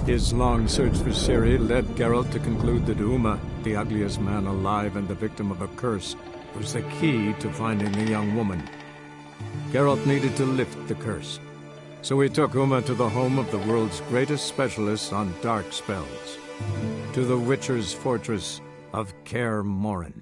His long search for Ciri led Geralt to conclude that Uma, the ugliest man alive and the victim of a curse, was the key to finding the young woman. Geralt needed to lift the curse, so he took Uma to the home of the world's greatest specialist on dark spells, to the Witcher's fortress of Kaer Morhen.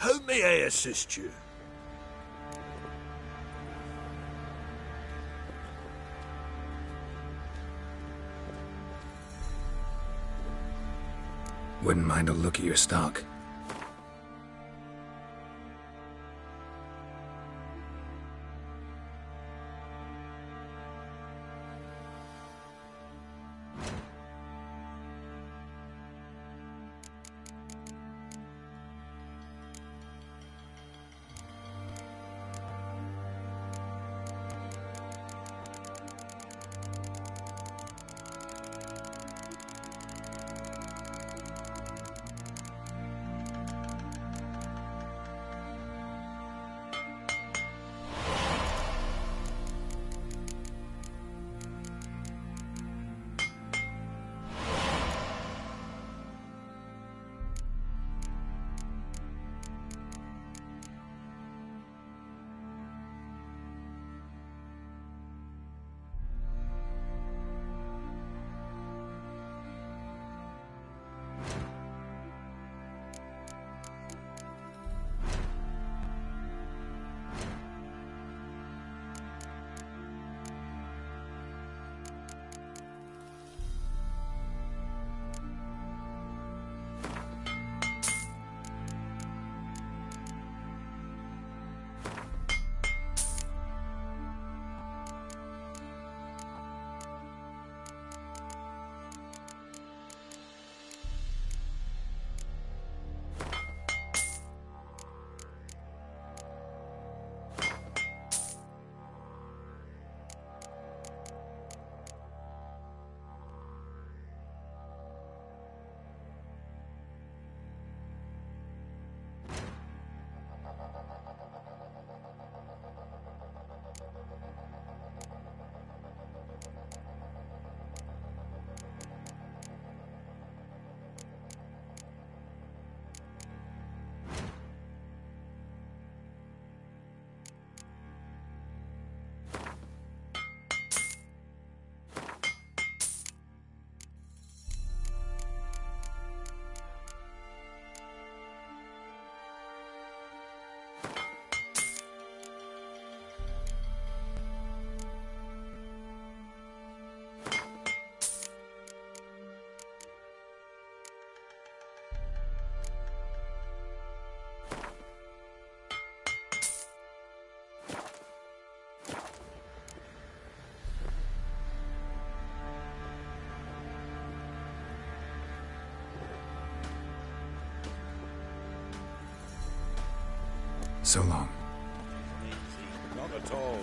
How may I assist you? Wouldn't mind a look at your stock. so long. Not at all.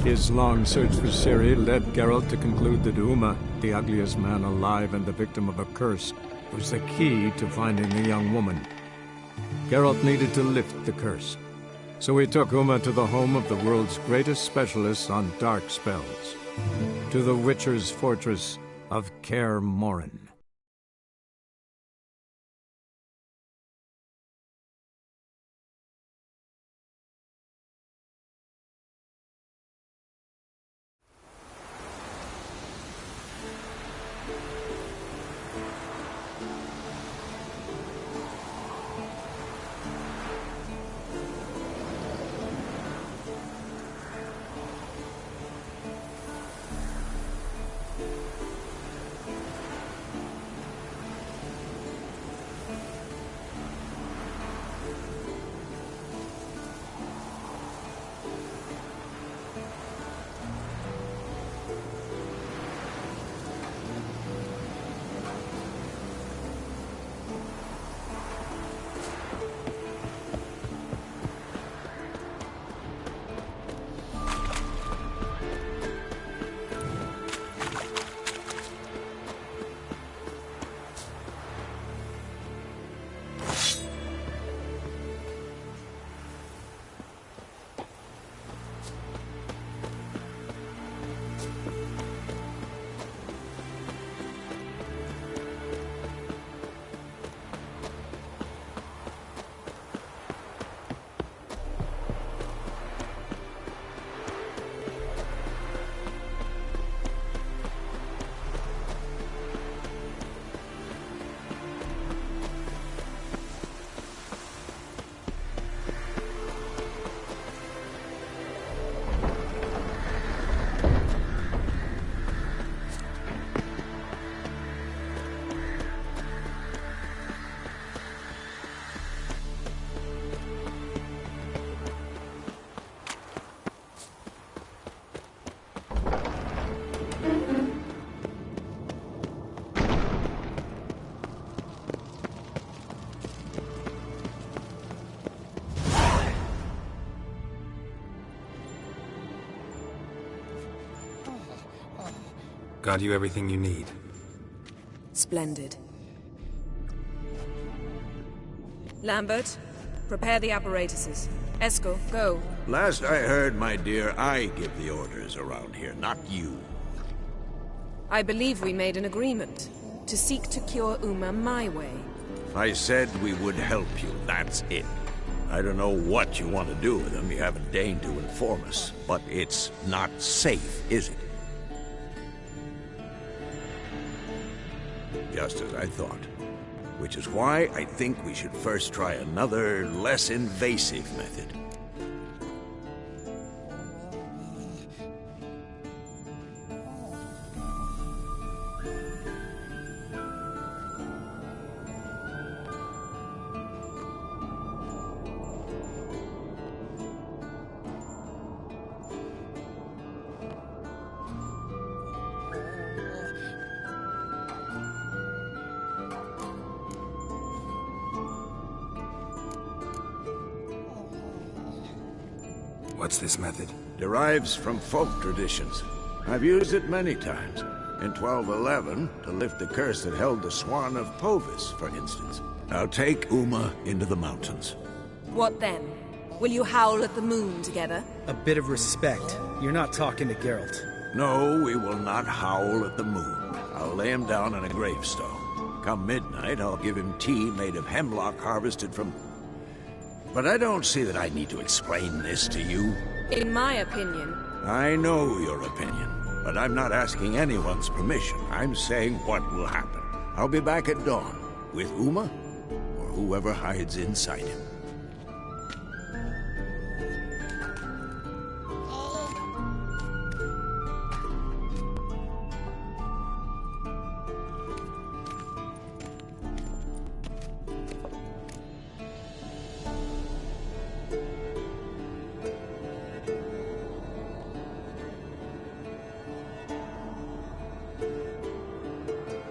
His long search for Ciri led Geralt to conclude that Uma, the ugliest man alive and the victim of a curse, was the key to finding the young woman. Geralt needed to lift the curse, so he took Uma to the home of the world's greatest specialist on dark spells, to the Witcher's fortress of Kaer Morhen. Got you everything you need. Splendid. Lambert, prepare the apparatuses. Esco, go. Last I heard, my dear, I give the orders around here, not you. I believe we made an agreement to seek to cure Uma my way. I said we would help you, that's it. I don't know what you want to do with them. You haven't deigned to inform us. But it's not safe, is it? Just as I thought. Which is why I think we should first try another, less invasive method. What's this method? Derives from folk traditions. I've used it many times. In 1211, to lift the curse that held the Swan of Povis, for instance. I'll take Uma into the mountains. What then? Will you howl at the moon together? A bit of respect. You're not talking to Geralt. No, we will not howl at the moon. I'll lay him down on a gravestone. Come midnight, I'll give him tea made of hemlock harvested from... But I don't see that I need to explain this to you. In my opinion. I know your opinion, but I'm not asking anyone's permission. I'm saying what will happen. I'll be back at dawn, with Uma, or whoever hides inside him.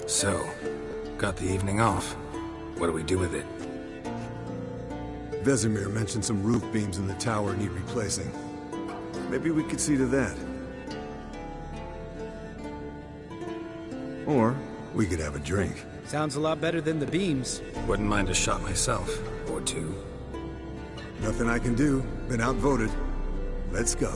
So, got the evening off. What do we do with it? Vesemir mentioned some roof beams in the tower need replacing. Maybe we could see to that. Or we could have a drink. Sounds a lot better than the beams. Wouldn't mind a shot myself. Or two. Nothing I can do. Been outvoted. Let's go.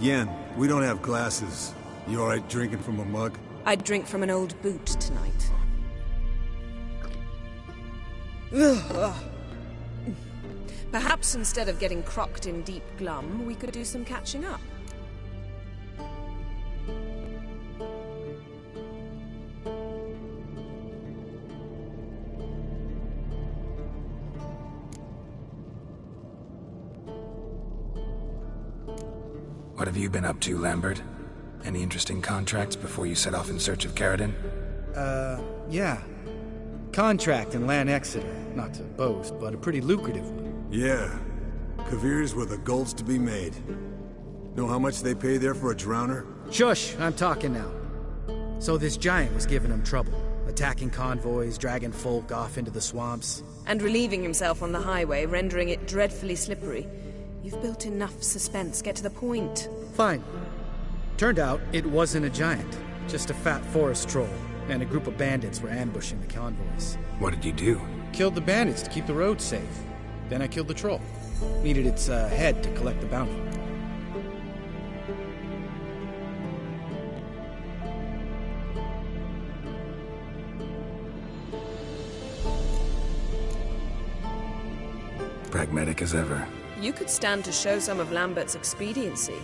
Yen, we don't have glasses. You alright drinking from a mug? I'd drink from an old boot tonight. Perhaps instead of getting crocked in deep glum, we could do some catching up. What have you been up to, Lambert? Any interesting contracts before you set off in search of Caradon? Yeah. Contract in Lan Exeter. Not to boast, but a pretty lucrative one. Yeah. Kavir's where the gold's to be made. Know how much they pay there for a drowner? Shush, I'm talking now. So this giant was giving him trouble. Attacking convoys, dragging folk off into the swamps. And relieving himself on the highway, rendering it dreadfully slippery. You've built enough suspense. Get to the point. Fine. Turned out, it wasn't a giant. Just a fat forest troll. And a group of bandits were ambushing the convoys. What did you do? Killed the bandits to keep the road safe. Then I killed the troll. Needed its head to collect the bounty. Pragmatic as ever. You could stand to show some of Lambert's expediency.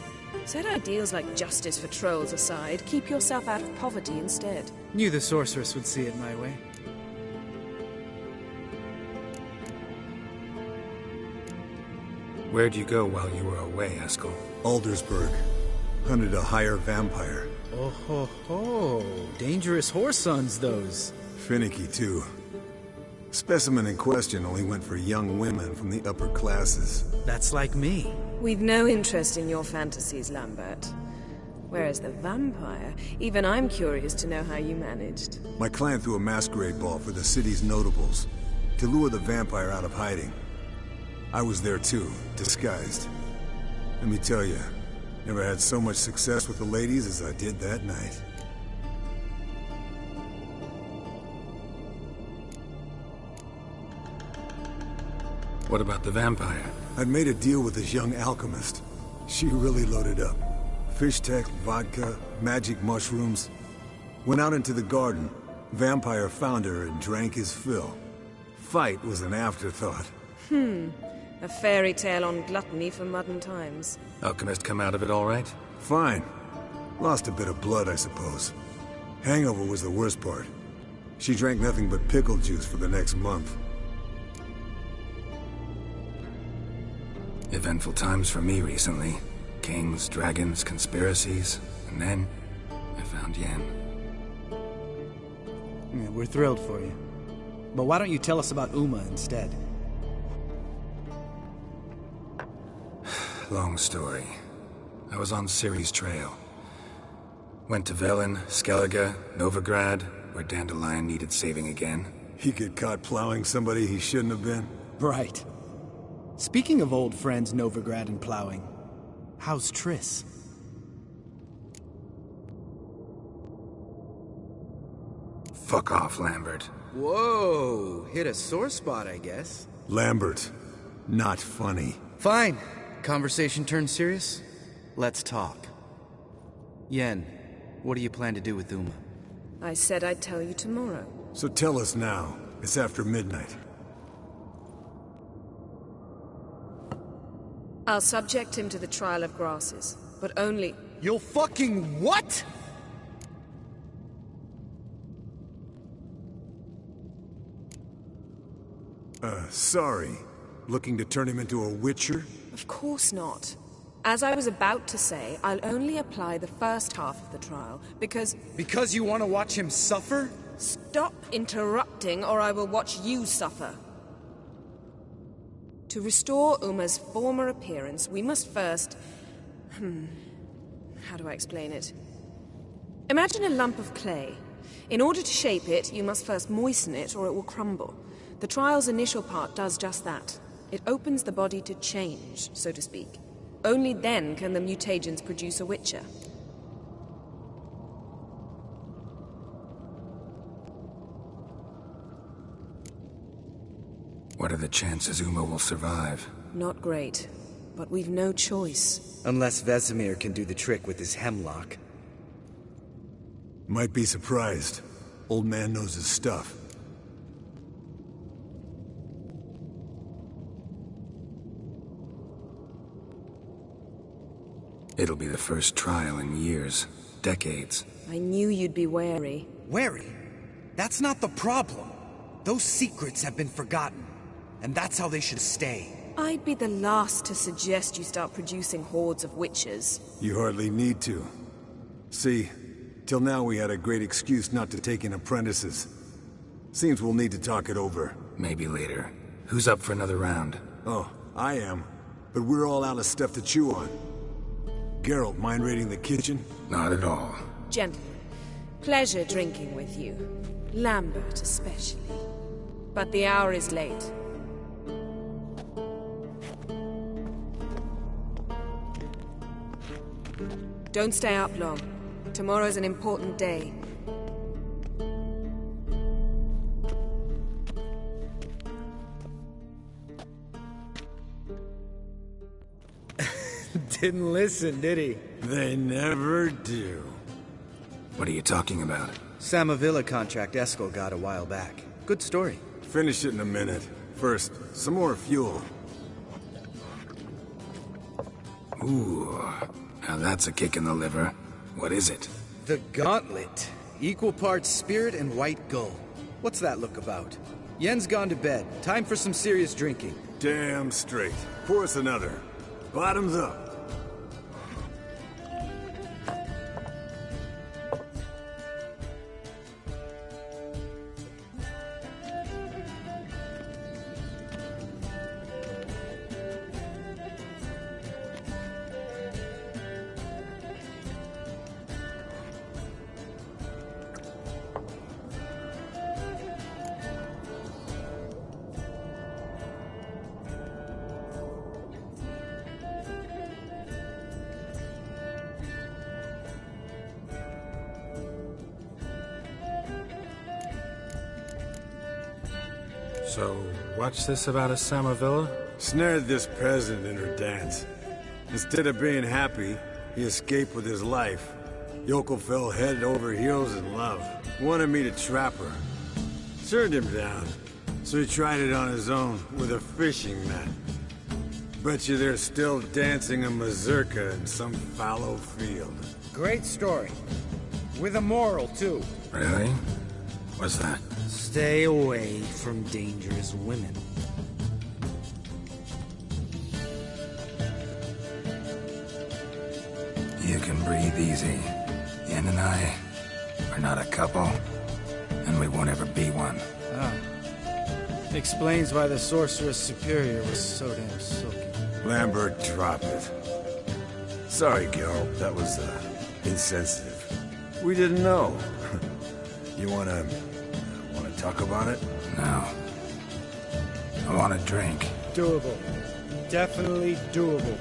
Set ideals like justice for trolls aside, keep yourself out of poverty instead. Knew the sorceress would see it my way. Where'd you go while you were away, Eskel? Aldersburg. Hunted a higher vampire. Oh ho ho. Dangerous horse sons, those. Finicky, too. Specimen in question only went for young women from the upper classes. That's like me. We've no interest in your fantasies, Lambert. Whereas the vampire, even I'm curious to know how you managed. My clan threw a masquerade ball for the city's notables, to lure the vampire out of hiding. I was there too, disguised. Let me tell you, never had so much success with the ladies as I did that night. What about the vampire? I'd made a deal with this young alchemist. She really loaded up. Fish tech, vodka, magic mushrooms. Went out into the garden. Vampire found her and drank his fill. Fight was an afterthought. A fairy tale on gluttony for modern times. Alchemist come out of it all right? Fine. Lost a bit of blood, I suppose. Hangover was the worst part. She drank nothing but pickle juice for the next month. Eventful times for me recently. Kings, dragons, conspiracies. And then, I found Yen. Yeah, we're thrilled for you. But why don't you tell us about Uma instead? Long story. I was on Ciri's trail. Went to Velen, Skellige, Novigrad, where Dandelion needed saving again. He get caught plowing somebody he shouldn't have been? Right. Speaking of old friends Novigrad and plowing, how's Triss? Fuck off, Lambert. Whoa, hit a sore spot, I guess. Lambert. Not funny. Fine. Conversation turned serious? Let's talk. Yen, what do you plan to do with Uma? I said I'd tell you tomorrow. So tell us now. It's after midnight. I'll subject him to the trial of grasses, but only... You'll fucking what? Sorry. Looking to turn him into a witcher? Of course not. As I was about to say, I'll only apply the first half of the trial, because... Because you want to watch him suffer? Stop interrupting, or I will watch you suffer. To restore Uma's former appearance, we must first... How do I explain it? Imagine a lump of clay. In order to shape it, you must first moisten it, or it will crumble. The trial's initial part does just that. It opens the body to change, so to speak. Only then can the mutagens produce a witcher. What are the chances Uma will survive? Not great, but we've no choice. Unless Vesemir can do the trick with his hemlock. Might be surprised. Old man knows his stuff. It'll be the first trial in years. Decades. I knew you'd be wary. Wary? That's not the problem. Those secrets have been forgotten. And that's how they should stay. I'd be the last to suggest you start producing hordes of witches. You hardly need to. See, till now we had a great excuse not to take in apprentices. Seems we'll need to talk it over. Maybe later. Who's up for another round? Oh, I am. But we're all out of stuff to chew on. Geralt, mind raiding the kitchen? Not at all. Gentlemen, pleasure drinking with you. Lambert especially. But the hour is late. Don't stay up long. Tomorrow's an important day. Didn't listen, did he? They never do. What are you talking about? Samavilla contract Eskel got a while back. Good story. Finish it in a minute. First, some more fuel. Ooh, now that's a kick in the liver. What is it? The Gauntlet. Equal parts spirit and white gull. What's that look about? Yen's gone to bed. Time for some serious drinking. Damn straight. Pour us another. Bottoms up. So, what's this about a Samavilla? Snared this peasant in her dance. Instead of being happy, He escaped with his life. Yoko fell head over heels in love. Wanted me to trap her. Turned him down. So he tried it on his own, with a fishing net. Bet you they're still dancing a mazurka in some fallow field. Great story. With a moral, too. Really? What's that? Stay away from dangerous women. You can breathe easy. Yen and I are not a couple, and we won't ever be one. Ah. Explains why the Sorceress Superior was so damn silky. Lambert, drop it. Sorry, Geralt, that was, insensitive. We didn't know. You wanna talk about it? No. I want a drink. Doable. Definitely doable.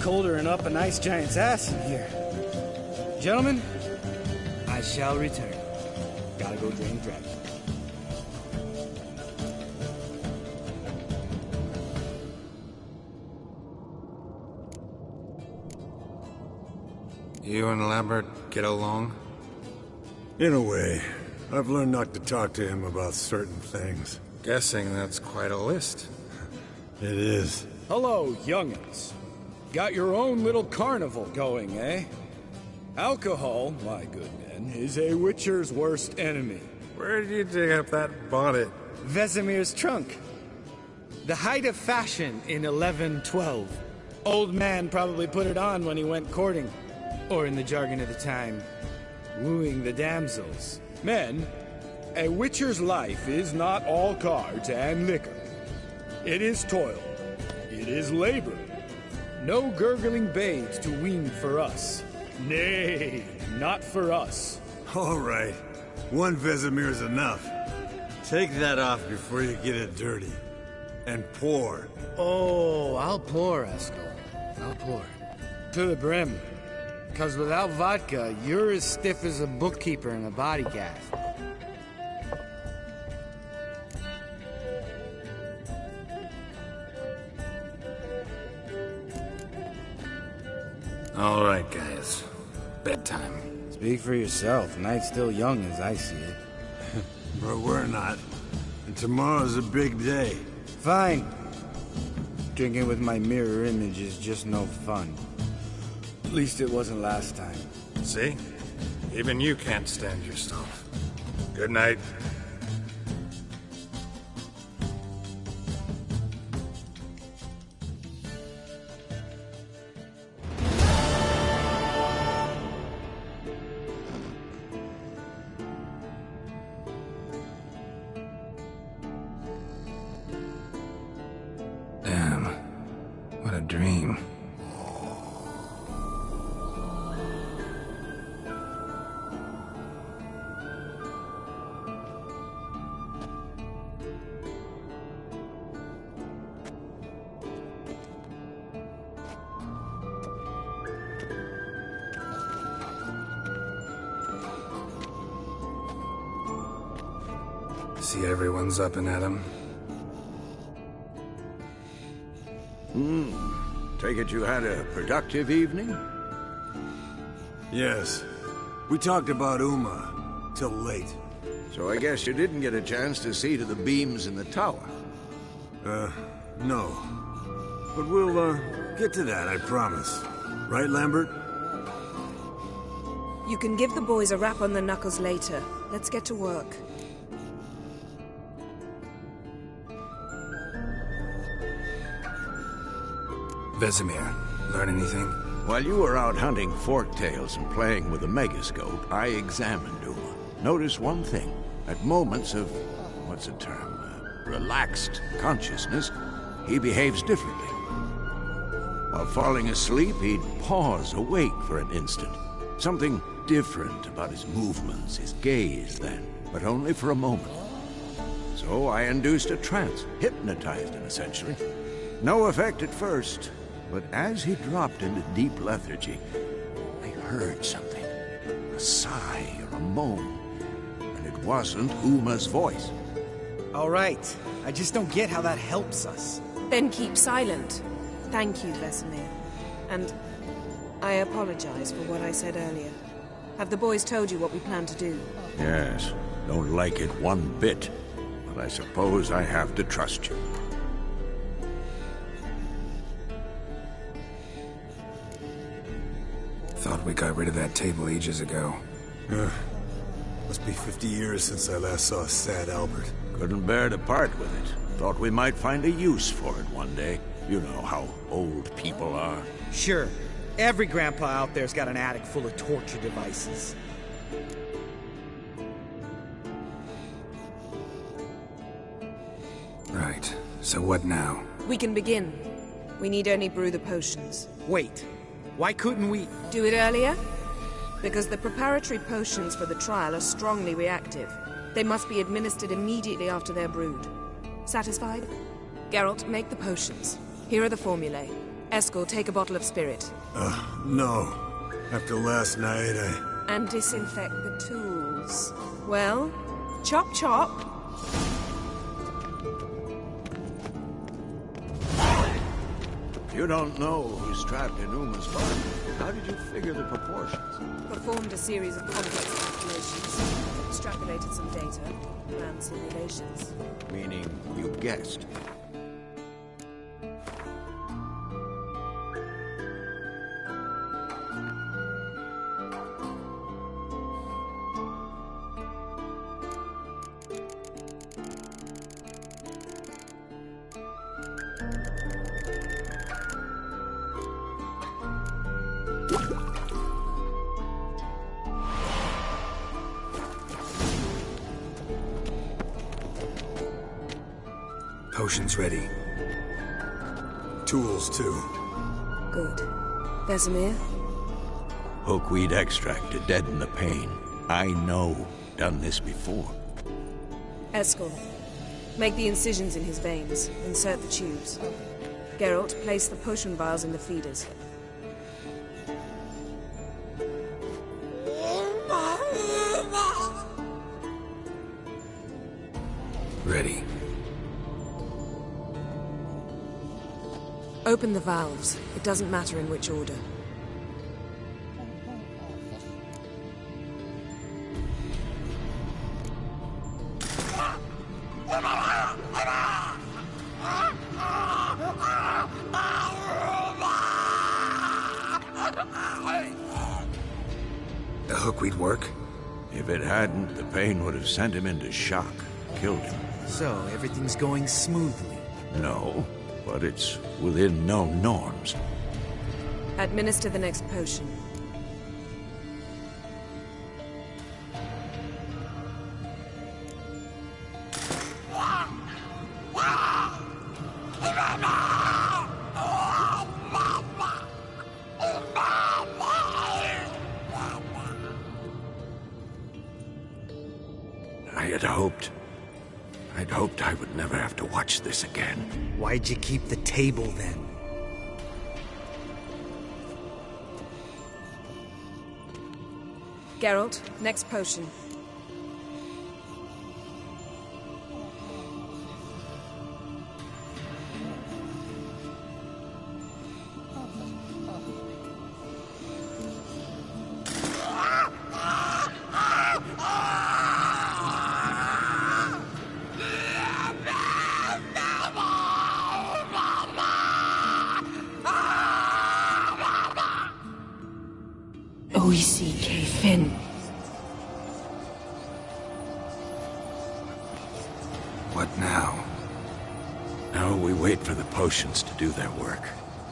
Colder and up an ice giant's ass in here. Gentlemen, I shall return. Gotta go drain the dragon. You and Lambert get along? In a way. I've learned not to talk to him about certain things. Guessing that's quite a list. It is. Hello, young'uns. Got your own little carnival going, eh? Alcohol, my good men, is a witcher's worst enemy. Where did you dig up that bonnet? Vesemir's trunk. The height of fashion in 1112. Old man probably put it on when he went courting. Or in the jargon of the time, wooing the damsels. Men, a witcher's life is not all cards and liquor. It is toil. It is labor. No gurgling babes to wean for us. Nay, not for us. All right. One Vesemir's enough. Take that off before you get it dirty. And pour. Oh, I'll pour, Eskel. I'll pour. To the brim. 'Cause without vodka, you're as stiff as a bookkeeper in a body cast. All right, guys. Bedtime. Speak for yourself. Night's still young as I see it. But we're not. And tomorrow's a big day. Fine. Drinking with my mirror image is just no fun. At least it wasn't last time. See? Even you can't stand yourself. Good night. Damn. What a dream. See everyone's up and at 'em. Take it you had a productive evening? Yes. We talked about Uma. Till late. So I guess you didn't get a chance to see to the beams in the tower. No. But we'll, get to that, I promise. Right, Lambert? You can give the boys a rap on the knuckles later. Let's get to work. Vesemir, learn anything? While you were out hunting forktails and playing with the megascope, I examined Uma. Notice one thing. At moments of, what's the term, relaxed consciousness, he behaves differently. While falling asleep, he'd pause awake for an instant. Something different about his movements, his gaze then, but only for a moment. So I induced a trance, hypnotized him essentially. No effect at first, but as he dropped into deep lethargy, I heard something. A sigh or a moan, and it wasn't Uma's voice. All right. I just don't get how that helps us. Then keep silent. Thank you, Vesemir. And I apologize for what I said earlier. Have the boys told you what we plan to do? Yes, don't like it one bit, but I suppose I have to trust you. Thought we got rid of that table ages ago. Must be 50 years since I last saw sad Albert. Couldn't bear to part with it. Thought we might find a use for it one day. You know how old people are. Sure. Every grandpa out there's got an attic full of torture devices. Right. So what now? We can begin. We need only brew the potions. Wait. Why couldn't we... Do it earlier? Because the preparatory potions for the trial are strongly reactive. They must be administered immediately after they're brewed. Satisfied? Geralt, make the potions. Here are the formulae. Eskel, take a bottle of spirit. No. After last night, And disinfect the tools. Well, chop chop. You don't know who's trapped in Uma's body. How did you figure the proportions? Performed a series of complex calculations. Extrapolated some data. Ran simulations. Meaning you guessed. Potions ready. tools too. Good. Vesemir? Hookweed extract to deaden the pain. I know. Done this before. Eskel, make the incisions in his veins. Insert the tubes. Geralt, place the potion vials in the feeders. Ready. Open the valves. It doesn't matter in which order. The hookweed work? If it hadn't, the pain would have sent him into shock. Killed him. So, everything's going smoothly. No, but it's within known norms. Administer the next potion. I'd hoped I would never have to watch this again. Why'd you keep the table then? Geralt, next potion. Fin. What now? Now we wait for the potions to do their work.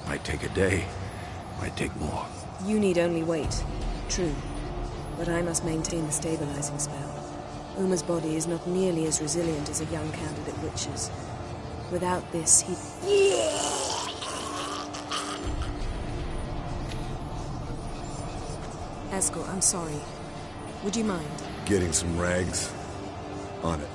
Might take a day, might take more. You need only wait. True. But I must maintain the stabilizing spell. Uma's body is not nearly as resilient as a young candidate witch's. Without this, he... Eskel, I'm sorry. Would you mind? Getting some rags? On it.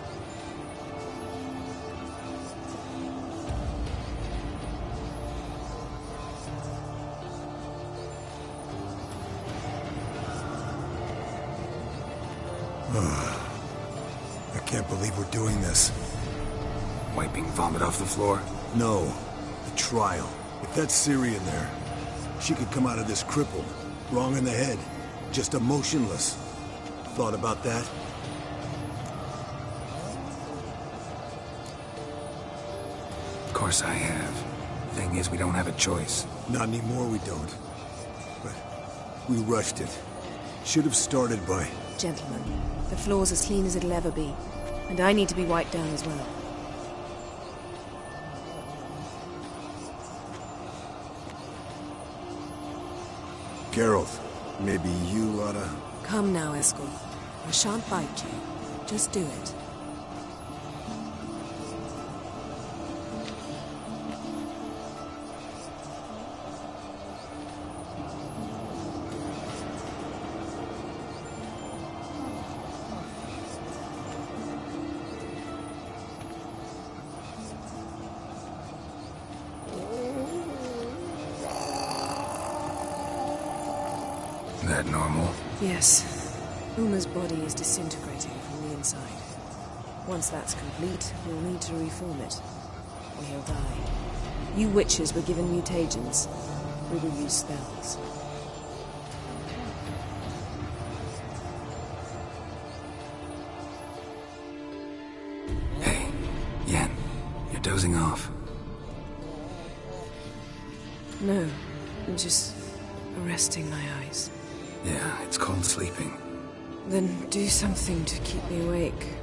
I can't believe we're doing this. Wiping vomit off the floor? No. The trial. If that's Ciri in there, she could come out of this crippled, wrong in the head, just emotionless. Thought about that? Of course I have. Thing is, we don't have a choice. Not anymore, we don't. But we rushed it. Should have started by... Gentlemen, the floor's as clean as it'll ever be. And I need to be wiped down as well. Geralt, maybe you oughta... Come now, Eskel. I shan't bite you. Just do it. That normal? Yes. Uma's body is disintegrating from the inside. Once that's complete, we'll need to reform it. Or he'll die. You witches were given mutagens. We will use spells. Hey, Yen, you're dozing off. No, I'm just resting my eyes. Yeah, it's called sleeping. Then do something to keep me awake.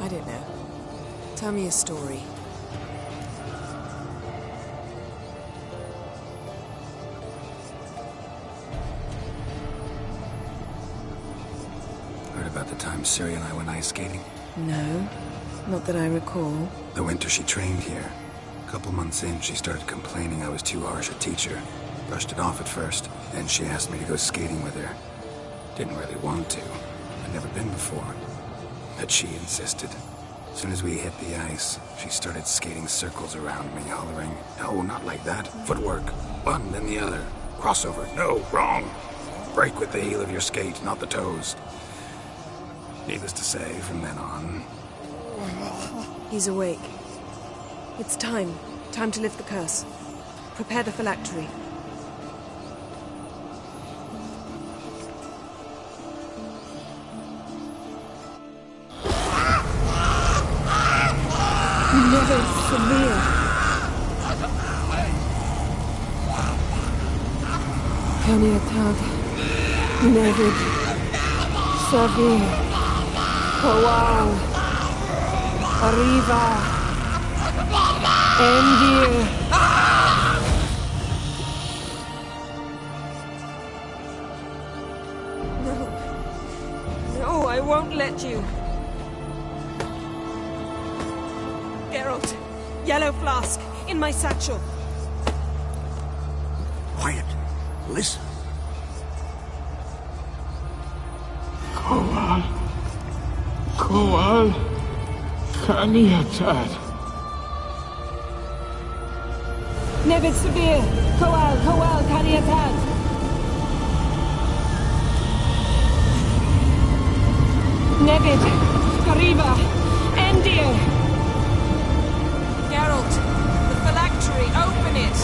I don't know. Tell me a story. Heard about the time Ciri and I went ice skating? No, not that I recall. The winter she trained here. A couple months in, she started complaining I was too harsh a teacher. Brushed it off at first, then she asked me to go skating with her. Didn't really want to. I'd never been before. But she insisted. As soon as we hit the ice, she started skating circles around me, hollering, "No, not like that. Footwork. One, then the other. Crossover. No, wrong. Break with the heel of your skate, not the toes." Needless to say, from then on... He's awake. It's time. Time to lift the curse. Prepare the phylactery. Never severe. Kaniatag. Nevid. Savir. Kowal. Arriva. Endir. No. No, I won't let you. Geralt, yellow flask, in my satchel. Quiet. Listen. Kowal. Kowal. Kaniatad. Nevid Severe. Kowal, Kaniatad. Nevid. Kariba. Endir. Geralt, the phylactery, open it.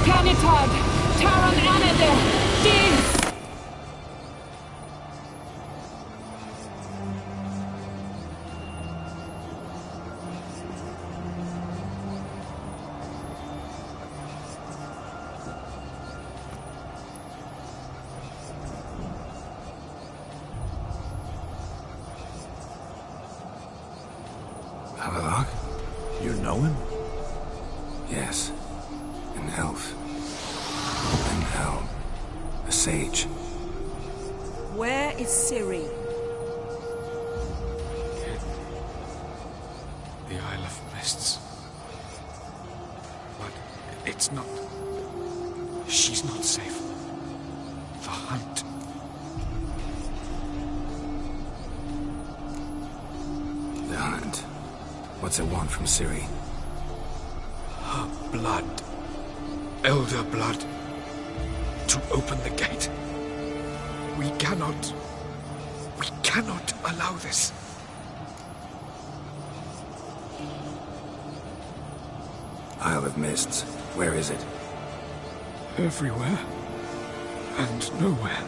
Kanitad, Taran Anade, Diz. Havelock? You know him? Yes. An elf. An elf. A sage. Where is Ciri? The Isle of Mists. But it's not... She's not safe. The hunt. The hunt. What's it want from Ciri? Her blood. Elder blood. To open the gate. We cannot... We cannot allow this. Isle of Mists. Where is it? Everywhere. And nowhere.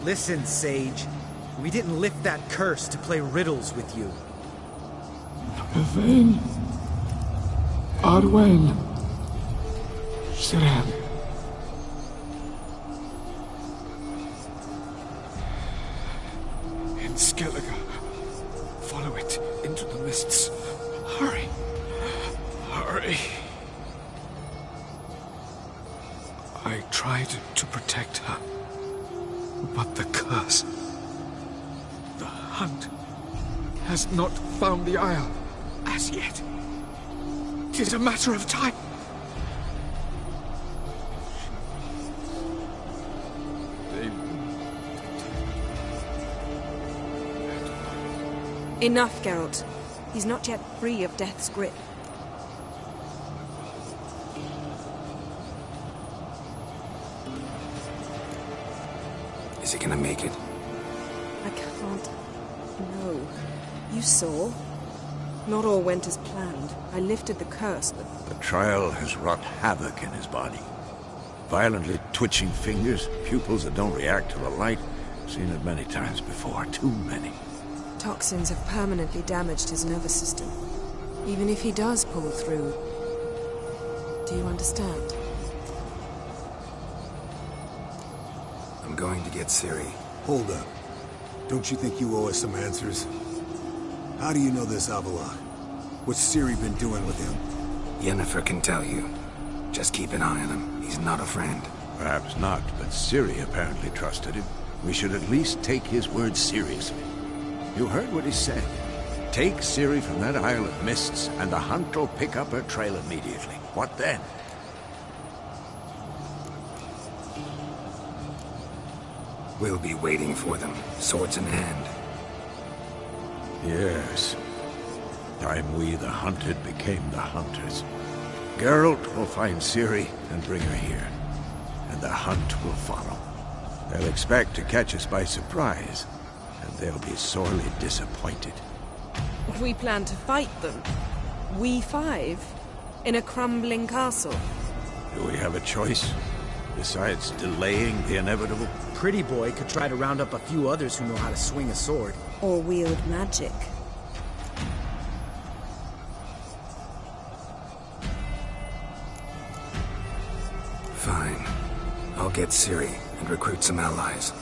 Listen, Sage. We didn't lift that curse to play riddles with you. Yvain. Arwen. Siren. In Skellige. Follow it into the mists. Hurry. Hurry. I tried to protect her. But the curse... The hunt has not found the Isle as yet. 'Tis a matter of time. Enough, Geralt. He's not yet free of death's grip. Is he gonna make it? I can't... No. You saw? Not all went as planned. I lifted the curse, but... The trial has wrought havoc in his body. Violently twitching fingers, pupils that don't react to the light. Seen it many times before, too many. Toxins have permanently damaged his nervous system. Even if he does pull through... Do you understand? I'm going to get Ciri. Hold up. Don't you think you owe us some answers? How do you know this Avila? What's Ciri been doing with him? Yennefer can tell you. Just keep an eye on him. He's not a friend. Perhaps not, but Ciri apparently trusted him. We should at least take his words seriously. You heard what he said. Take Ciri from that Isle of Mists, and the hunt will pick up her trail immediately. What then? We'll be waiting for them, swords in hand. Yes. Time we, the hunted, became the hunters. Geralt will find Ciri and bring her here, and the hunt will follow. They'll expect to catch us by surprise, and they'll be sorely disappointed. We plan to fight them. We five? In a crumbling castle? Do we have a choice? Besides delaying the inevitable? Pretty Boy could try to round up a few others who know how to swing a sword. Or wield magic. Fine. I'll get Ciri and recruit some allies.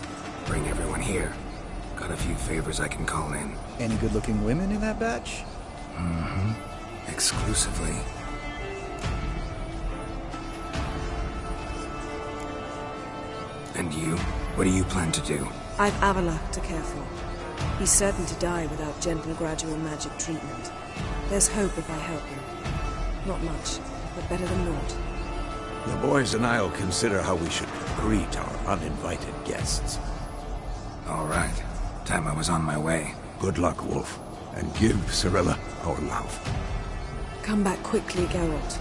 Bring everyone here. Got a few favors I can call in. Any good-looking women in that batch? Mm-hmm. Exclusively. And you? What do you plan to do? I've Avila to care for. He's certain to die without gentle, gradual magic treatment. There's hope if I help him. Not much, but better than naught. The boys and I'll consider how we should greet our uninvited guests. All right. Time I was on my way. Good luck, Wolf, and give Cirilla our love. Come back quickly, Geralt.